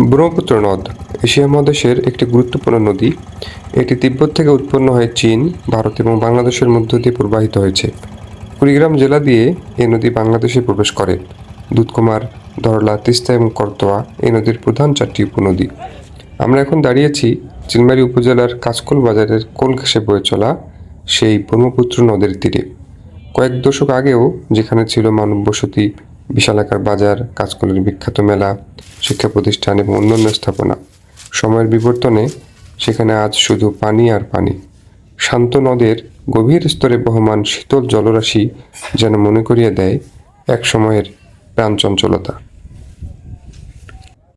ব্রহ্মপুত্র নদ এশিয়া মহাদেশের একটি গুরুত্বপূর্ণ নদী। এটি তিব্বত থেকে উৎপন্ন হয়ে চীন, ভারত এবং বাংলাদেশের মধ্য দিয়ে প্রবাহিত হয়েছে। কুড়িগ্রাম জেলা দিয়ে এই নদী বাংলাদেশে প্রবেশ করে। দুধকুমার, ধরলা, তিস্তা এবং করতোয়া এই নদীর প্রধান চারটি উপনদী। আমরা এখন দাঁড়িয়েছি চিলমারী উপজেলার কাঁচকোল বাজারের কোল ঘেঁষে বয়ে চলা সেই ব্রহ্মপুত্র নদের তীরে। কয়েক দশক আগেও যেখানে ছিল মানব বসতি, বিশালাকার বাজার, কাঁচকলের বিখ্যাত মেলা, শিক্ষা প্রতিষ্ঠান এবং অন্যান্য স্থাপনা, সময়ের বিবর্তনে সেখানে আজ শুধু পানি আর পানি। শান্ত নদের গভীর স্তরে বহমান শীতল জলরাশি যেন মনে করিয়ে দেয় এক সময়ের প্রাণচঞ্চলতা।